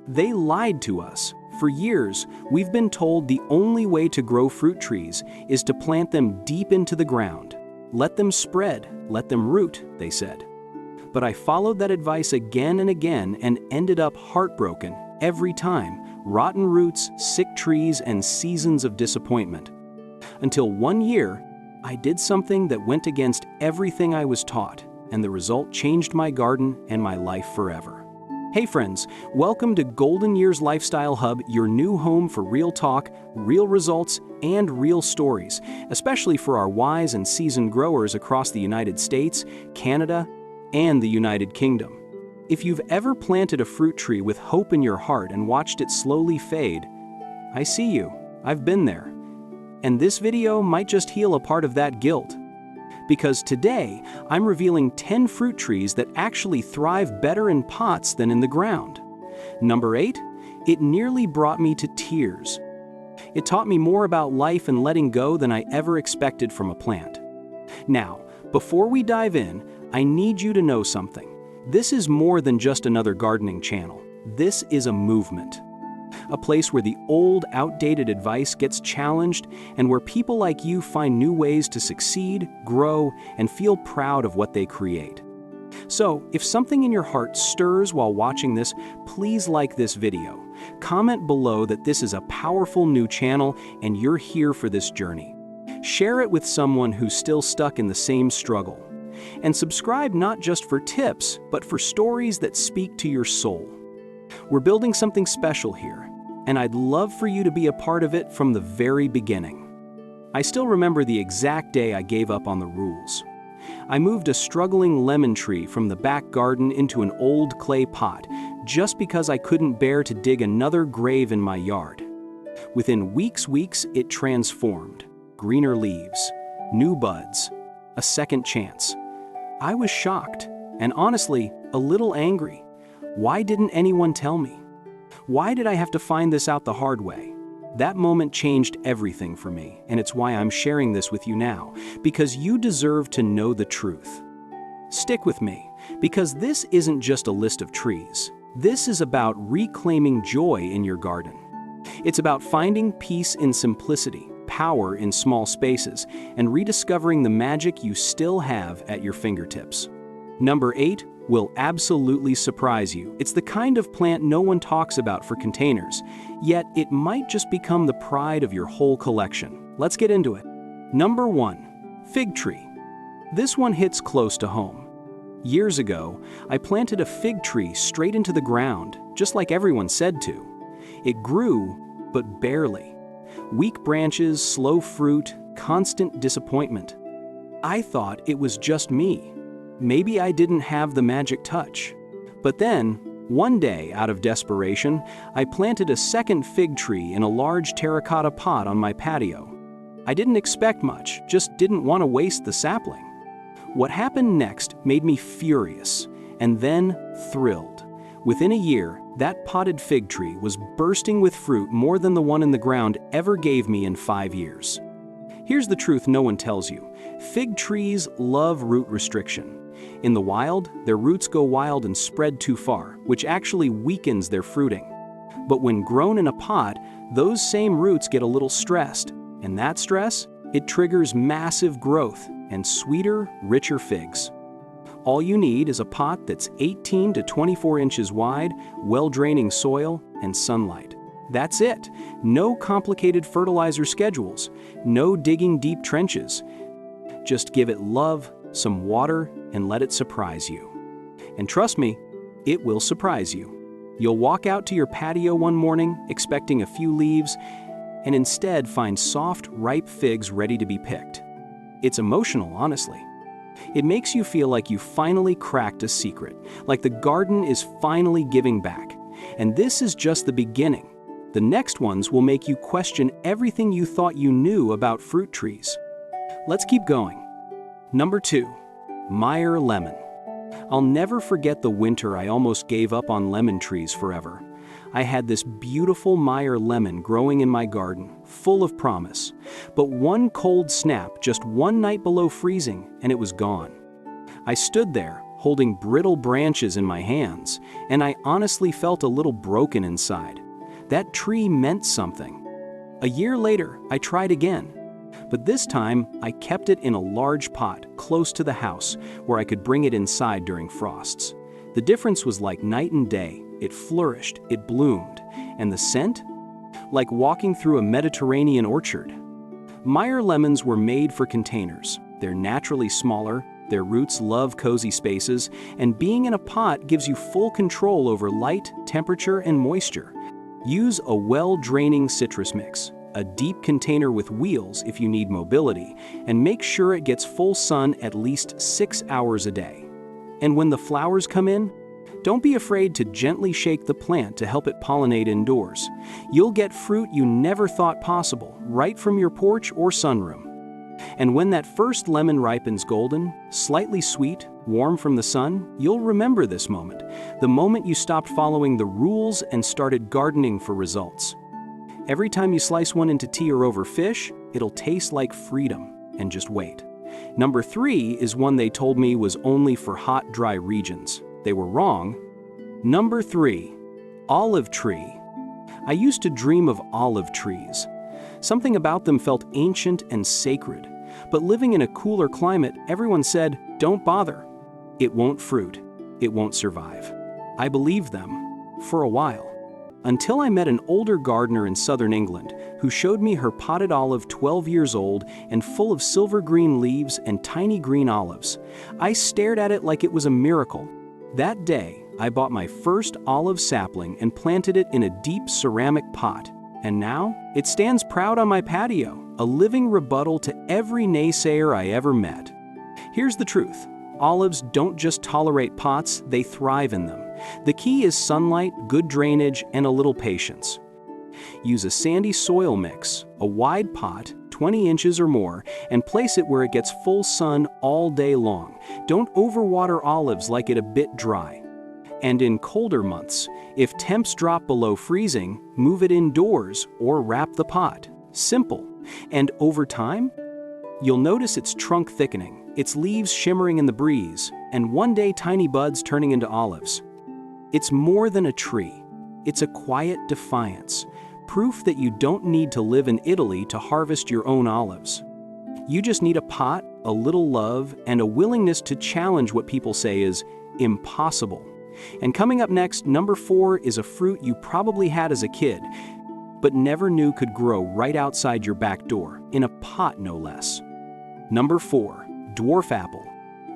They lied to us. For years, we've been told the only way to grow fruit trees is to plant them deep into the ground. Let them spread, let them root, they said. But I followed that advice again and again and ended up heartbroken every time. Rotten roots, sick trees, and seasons of disappointment. Until one year, I did something that went against everything I was taught, and the result changed my garden and my life forever. Hey friends, welcome to Golden Years Lifestyle Hub, your new home for real talk, real results, and real stories, especially for our wise and seasoned growers across the United States, Canada, and the United Kingdom. If you've ever planted a fruit tree with hope in your heart and watched it slowly fade, I see you. I've been there. And this video might just heal a part of that guilt. Because today, I'm revealing 10 fruit trees that actually thrive better in pots than in the ground. Number 8, it nearly brought me to tears. It taught me more about life and letting go than I ever expected from a plant. Now, before we dive in, I need you to know something. This is more than just another gardening channel. This is a movement. A place where the old, outdated advice gets challenged and where people like you find new ways to succeed, grow, and feel proud of what they create. So, if something in your heart stirs while watching this, please like this video. Comment below that this is a powerful new channel and you're here for this journey. Share it with someone who's still stuck in the same struggle. And subscribe not just for tips, but for stories that speak to your soul. We're building something special here, and I'd love for you to be a part of it from the very beginning. I still remember the exact day I gave up on the rules. I moved a struggling lemon tree from the back garden into an old clay pot just because I couldn't bear to dig another grave in my yard. Within weeks, it transformed. Greener leaves, new buds, a second chance. I was shocked, and honestly, a little angry. Why didn't anyone tell me? Why did I have to find this out the hard way? That moment changed everything for me, and it's why I'm sharing this with you now, because you deserve to know the truth. Stick with me, because this isn't just a list of trees. This is about reclaiming joy in your garden. It's about finding peace in simplicity, power in small spaces, and rediscovering the magic you still have at your fingertips. Number 8 will absolutely surprise you. It's the kind of plant no one talks about for containers, yet it might just become the pride of your whole collection. Let's get into it. Number 1, fig tree. This one hits close to home. Years ago, I planted a fig tree straight into the ground, just like everyone said to. It grew, but barely. Weak branches, slow fruit, constant disappointment. I thought it was just me. Maybe I didn't have the magic touch. But then, one day, out of desperation, I planted a second fig tree in a large terracotta pot on my patio. I didn't expect much, just didn't want to waste the sapling. What happened next made me furious, and then thrilled. Within a year, that potted fig tree was bursting with fruit more than the one in the ground ever gave me in 5 years. Here's the truth no one tells you. Fig trees love root restriction. In the wild, their roots go wild and spread too far, which actually weakens their fruiting. But when grown in a pot, those same roots get a little stressed, and that stress, it triggers massive growth and sweeter, richer figs. All you need is a pot that's 18 to 24 inches wide, well-draining soil, and sunlight. That's it. No complicated fertilizer schedules, no digging deep trenches. Just give it love, some water, and let it surprise you. And trust me, it will surprise you. You'll walk out to your patio one morning expecting a few leaves, and instead find soft, ripe figs ready to be picked. It's emotional, honestly. It makes you feel like you finally cracked a secret, like the garden is finally giving back. And this is just the beginning. The next ones will make you question everything you thought you knew about fruit trees. Let's keep going. Number 2, Meyer lemon. I'll never forget the winter I almost gave up on lemon trees forever. I had this beautiful Meyer lemon growing in my garden, full of promise. But one cold snap just one night below freezing, and it was gone. I stood there, holding brittle branches in my hands, and I honestly felt a little broken inside. That tree meant something. A year later, I tried again. But this time, I kept it in a large pot close to the house where I could bring it inside during frosts. The difference was like night and day. It flourished, it bloomed. And the scent? Like walking through a Mediterranean orchard. Meyer lemons were made for containers. They're naturally smaller, their roots love cozy spaces, and being in a pot gives you full control over light, temperature, and moisture. Use a well-draining citrus mix, a deep container with wheels if you need mobility, and make sure it gets full sun at least 6 hours a day. And when the flowers come in, don't be afraid to gently shake the plant to help it pollinate indoors. You'll get fruit you never thought possible, right from your porch or sunroom. And when that first lemon ripens golden, slightly sweet, warm from the sun, you'll remember this moment, the moment you stopped following the rules and started gardening for results. Every time you slice one into tea or over fish, it'll taste like freedom. And just wait. Number 3 is one they told me was only for hot, dry regions. They were wrong. Number 3, olive tree. I used to dream of olive trees. Something about them felt ancient and sacred. But living in a cooler climate, everyone said, don't bother. It won't fruit. It won't survive. I believed them for a while. Until I met an older gardener in southern England who showed me her potted olive 12 years old and full of silver green leaves and tiny green olives. I stared at it like it was a miracle. That day, I bought my first olive sapling and planted it in a deep ceramic pot. And now, it stands proud on my patio, a living rebuttal to every naysayer I ever met. Here's the truth. Olives don't just tolerate pots, they thrive in them. The key is sunlight, good drainage, and a little patience. Use a sandy soil mix, a wide pot, 20 inches or more, and place it where it gets full sun all day long. Don't overwater olives like it a bit dry. And in colder months, if temps drop below freezing, move it indoors or wrap the pot. Simple. And over time, you'll notice its trunk thickening, its leaves shimmering in the breeze, and one day tiny buds turning into olives. It's more than a tree. It's a quiet defiance, proof that you don't need to live in Italy to harvest your own olives. You just need a pot, a little love, and a willingness to challenge what people say is impossible. And coming up next, number 4 is a fruit you probably had as a kid, but never knew could grow right outside your back door, in a pot no less. Number 4, dwarf apple.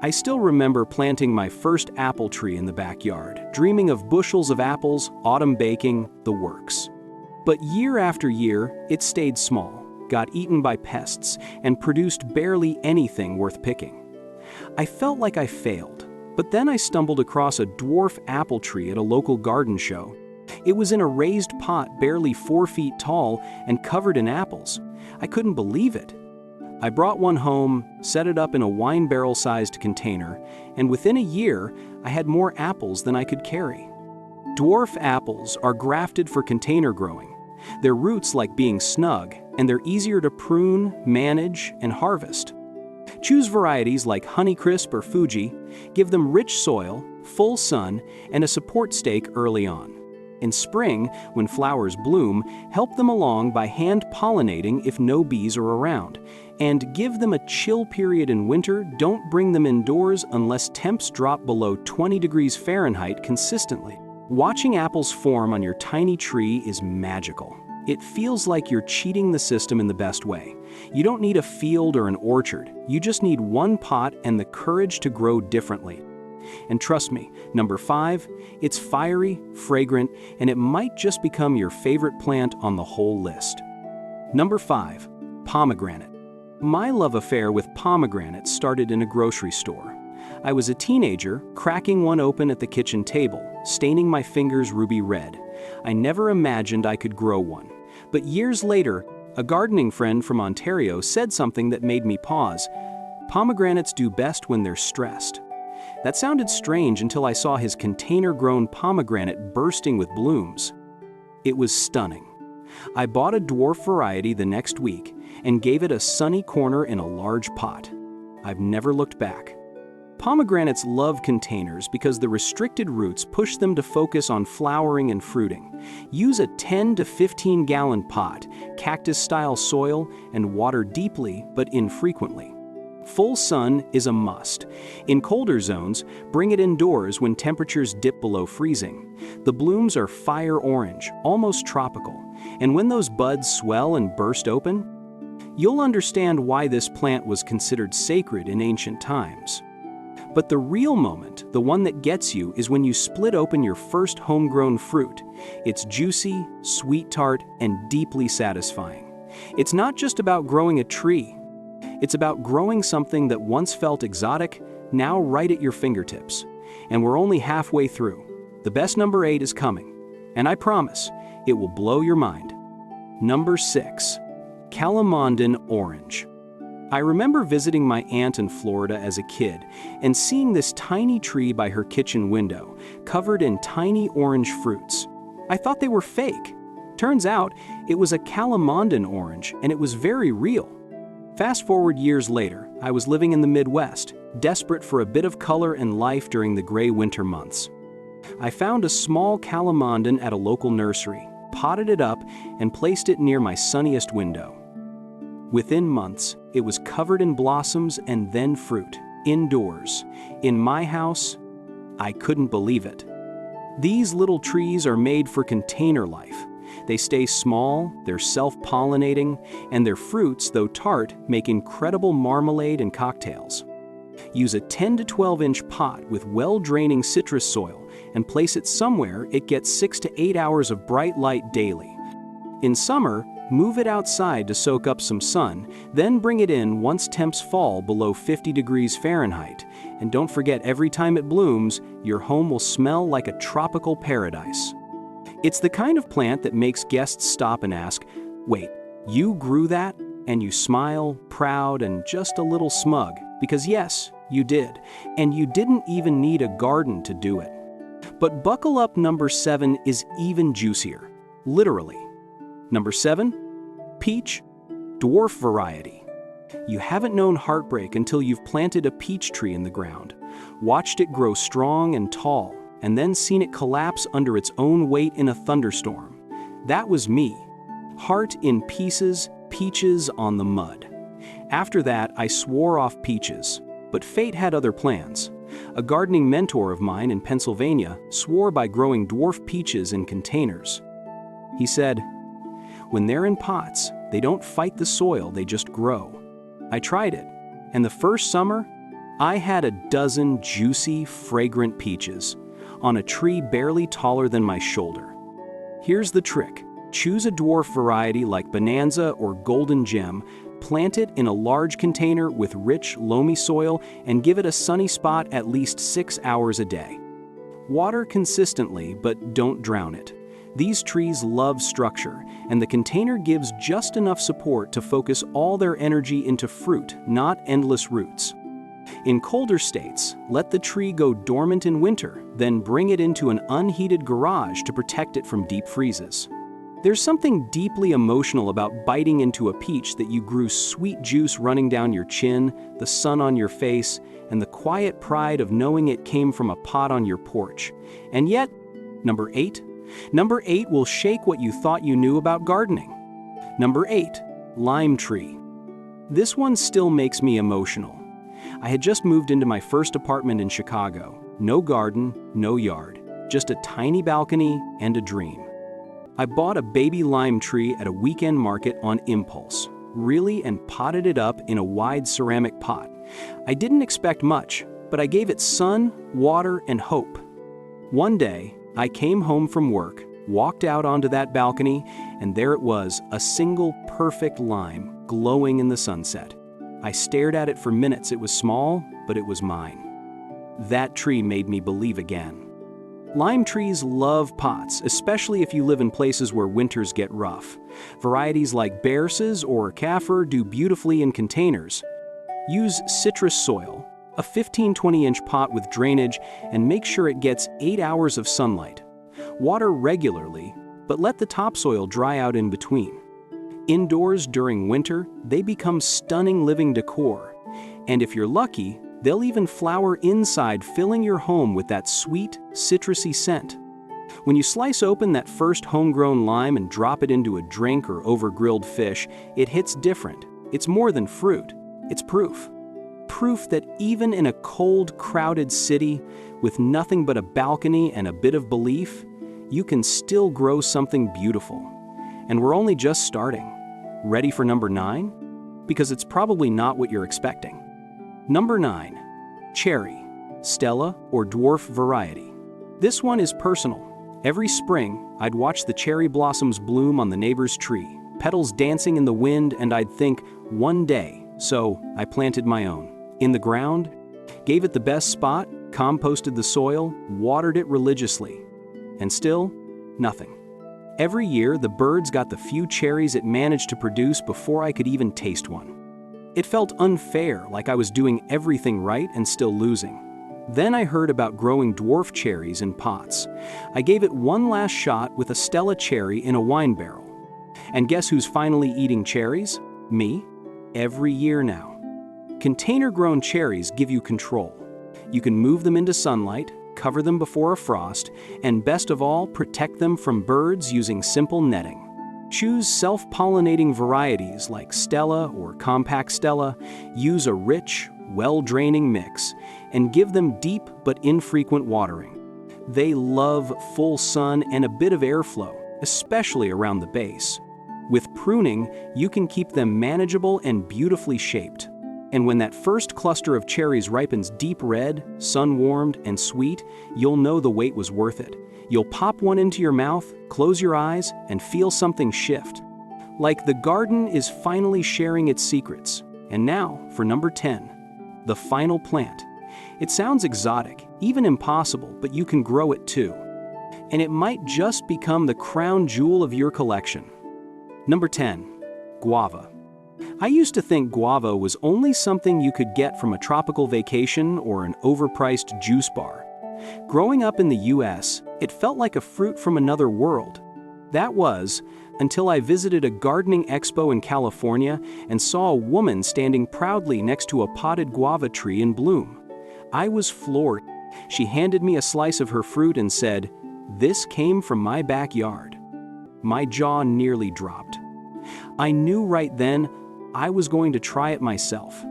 I still remember planting my first apple tree in the backyard, dreaming of bushels of apples, autumn baking, the works. But year after year, it stayed small, got eaten by pests, and produced barely anything worth picking. I felt like I failed, but then I stumbled across a dwarf apple tree at a local garden show. It was in a raised pot barely 4 feet tall and covered in apples. I couldn't believe it. I brought one home, set it up in a wine barrel-sized container, and within a year, I had more apples than I could carry. Dwarf apples are grafted for container growing. Their roots like being snug, and they're easier to prune, manage, and harvest. Choose varieties like Honeycrisp or Fuji. Give them rich soil, full sun, and a support stake early on. In spring, when flowers bloom, help them along by hand pollinating if no bees are around. And give them a chill period in winter. Don't bring them indoors unless temps drop below 20 degrees Fahrenheit consistently. Watching apples form on your tiny tree is magical. It feels like you're cheating the system in the best way. You don't need a field or an orchard. You just need one pot and the courage to grow differently. And trust me, number 5, it's fiery, fragrant, and it might just become your favorite plant on the whole list. Number 5, pomegranate. My love affair with pomegranates started in a grocery store. I was a teenager, cracking one open at the kitchen table, staining my fingers ruby red. I never imagined I could grow one. But years later, a gardening friend from Ontario said something that made me pause. Pomegranates do best when they're stressed. That sounded strange until I saw his container-grown pomegranate bursting with blooms. It was stunning. I bought a dwarf variety the next week and gave it a sunny corner in a large pot. I've never looked back. Pomegranates love containers because the restricted roots push them to focus on flowering and fruiting. Use a 10 to 15 gallon pot, cactus-style soil, and water deeply but infrequently. Full sun is a must. In colder zones, bring it indoors when temperatures dip below freezing. The blooms are fire orange, almost tropical, and when those buds swell and burst open, you'll understand why this plant was considered sacred in ancient times. But the real moment, the one that gets you, is when you split open your first homegrown fruit. It's juicy, sweet tart, and deeply satisfying. It's not just about growing a tree. It's about growing something that once felt exotic, now right at your fingertips. And we're only halfway through. The best number 8 is coming, and I promise, it will blow your mind. Number 6. Calamondin orange. I remember visiting my aunt in Florida as a kid and seeing this tiny tree by her kitchen window, covered in tiny orange fruits. I thought they were fake. Turns out, it was a Calamondin orange, and it was very real. Fast forward years later, I was living in the Midwest, desperate for a bit of color and life during the gray winter months. I found a small Calamondin at a local nursery, potted it up, and placed it near my sunniest window. Within months, it was covered in blossoms and then fruit, indoors. In my house, I couldn't believe it. These little trees are made for container life. They stay small, they're self-pollinating, and their fruits, though tart, make incredible marmalade and cocktails. Use a 10 to 12 inch pot with well-draining citrus soil and place it somewhere it gets 6 to 8 hours of bright light daily. In summer, move it outside to soak up some sun, then bring it in once temps fall below 50 degrees Fahrenheit. And don't forget, every time it blooms, your home will smell like a tropical paradise. It's the kind of plant that makes guests stop and ask, "Wait, you grew that?" And you smile, proud and just a little smug, because yes, you did, and you didn't even need a garden to do it. But buckle up, number 7 is even juicier, literally. Number 7, peach, dwarf variety. You haven't known heartbreak until you've planted a peach tree in the ground, watched it grow strong and tall, and then seen it collapse under its own weight in a thunderstorm. That was me. Heart in pieces, peaches on the mud. After that, I swore off peaches, but fate had other plans. A gardening mentor of mine in Pennsylvania swore by growing dwarf peaches in containers. He said, "When they're in pots, they don't fight the soil, they just grow." I tried it, and the first summer, I had a dozen juicy, fragrant peaches on a tree barely taller than my shoulder. Here's the trick. Choose a dwarf variety like Bonanza or Golden Gem, plant it in a large container with rich, loamy soil, and give it a sunny spot at least 6 hours a day. Water consistently, but don't drown it. These trees love structure, and the container gives just enough support to focus all their energy into fruit, not endless roots. In colder states, let the tree go dormant in winter, then bring it into an unheated garage to protect it from deep freezes. There's something deeply emotional about biting into a peach that you grew, sweet juice running down your chin, the sun on your face, and the quiet pride of knowing it came from a pot on your porch. And yet, number 8? Number 8 will shake what you thought you knew about gardening. Number 8, lime tree. This one still makes me emotional. I had just moved into my first apartment in Chicago. No garden, no yard, just a tiny balcony and a dream. I bought a baby lime tree at a weekend market on impulse, really, and potted it up in a wide ceramic pot. I didn't expect much, but I gave it sun, water, and hope. One day, I came home from work, walked out onto that balcony, and there it was, a single perfect lime, glowing in the sunset. I stared at it for minutes. It was small, but it was mine. That tree made me believe again. Lime trees love pots, especially if you live in places where winters get rough. Varieties like Bearses or Kaffir do beautifully in containers. Use citrus soil, a 15-20 inch pot with drainage, and make sure it gets 8 hours of sunlight. Water regularly, but let the topsoil dry out in between. Indoors during winter, they become stunning living decor. And if you're lucky, They'll even flower inside, filling your home with that sweet, citrusy scent. When you slice open that first homegrown lime and drop it into a drink or over grilled fish, it hits different. It's more than fruit. It's proof. Proof that even in a cold, crowded city, with nothing but a balcony and a bit of belief, you can still grow something beautiful. And we're only just starting. Ready for number 9? Because it's probably not what you're expecting. Number 9. Cherry, Stella or Dwarf variety. This one is personal. Every spring, I'd watch the cherry blossoms bloom on the neighbor's tree, petals dancing in the wind, and I'd think, one day. So I planted my own. In the ground, gave it the best spot, composted the soil, watered it religiously. And still, nothing. Every year, the birds got the few cherries it managed to produce before I could even taste one. It felt unfair, like I was doing everything right and still losing. Then I heard about growing dwarf cherries in pots. I gave it one last shot with a Stella cherry in a wine barrel. And guess who's finally eating cherries? Me. Every year now. Container-grown cherries give you control. You can move them into sunlight, cover them before a frost, and best of all, protect them from birds using simple netting. Choose self-pollinating varieties like Stella or Compact Stella, use a rich, well-draining mix, and give them deep but infrequent watering. They love full sun and a bit of airflow, especially around the base. With pruning, you can keep them manageable and beautifully shaped. And when that first cluster of cherries ripens deep red, sun-warmed, and sweet, you'll know the wait was worth it. You'll pop one into your mouth, close your eyes, and feel something shift. Like the garden is finally sharing its secrets. And now, for number 10. The final plant. It sounds exotic, even impossible, but you can grow it too. And it might just become the crown jewel of your collection. Number 10. Guava. I used to think guava was only something you could get from a tropical vacation or an overpriced juice bar. Growing up in the US, it felt like a fruit from another world. That was, until I visited a gardening expo in California and saw a woman standing proudly next to a potted guava tree in bloom. I was floored. She handed me a slice of her fruit and said, "This came from my backyard." My jaw nearly dropped. I knew right then I was going to try it myself.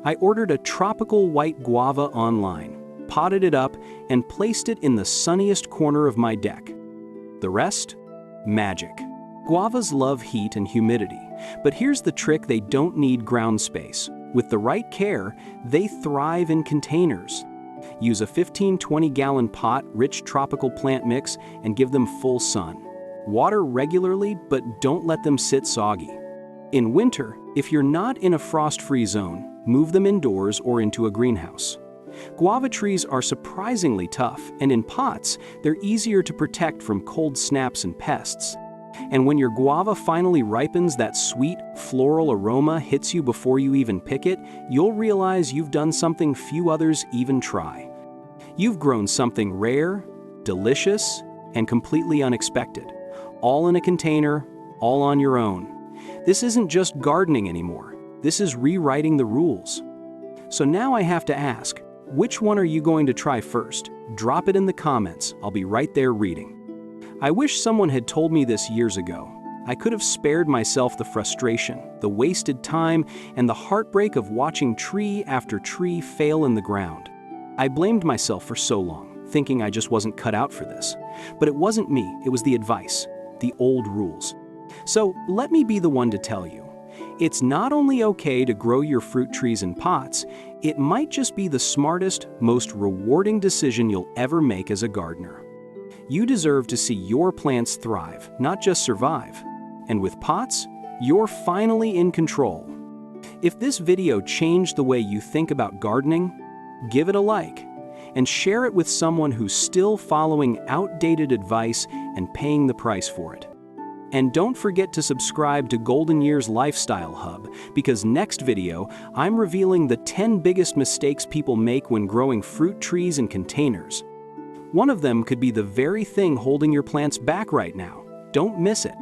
I ordered a tropical white guava online, potted it up, and placed it in the sunniest corner of my deck. The rest? Magic. Guavas love heat and humidity, but here's the trick: they don't need ground space. With the right care, they thrive in containers. Use a 15-20 gallon pot, rich tropical plant mix, and give them full sun. Water regularly, but don't let them sit soggy. In winter, if you're not in a frost-free zone, move them indoors or into a greenhouse. Guava trees are surprisingly tough, and in pots, they're easier to protect from cold snaps and pests. And when your guava finally ripens, that sweet, floral aroma hits you before you even pick it, you'll realize you've done something few others even try. You've grown something rare, delicious, and completely unexpected. All in a container, all on your own. This isn't just gardening anymore. This is rewriting the rules. So now I have to ask, which one are you going to try first? Drop it in the comments. I'll be right there reading. I wish someone had told me this years ago. I could have spared myself the frustration, the wasted time, and the heartbreak of watching tree after tree fail in the ground. I blamed myself for so long, thinking I just wasn't cut out for this. But it wasn't me, it was the advice, the old rules. So let me be the one to tell you. It's not only okay to grow your fruit trees in pots, it might just be the smartest, most rewarding decision you'll ever make as a gardener. You deserve to see your plants thrive, not just survive. And with pots, you're finally in control. If this video changed the way you think about gardening, give it a like and share it with someone who's still following outdated advice and paying the price for it. And don't forget to subscribe to Golden Years Lifestyle Hub, because next video, I'm revealing the 10 biggest mistakes people make when growing fruit trees in containers. One of them could be the very thing holding your plants back right now. Don't miss it.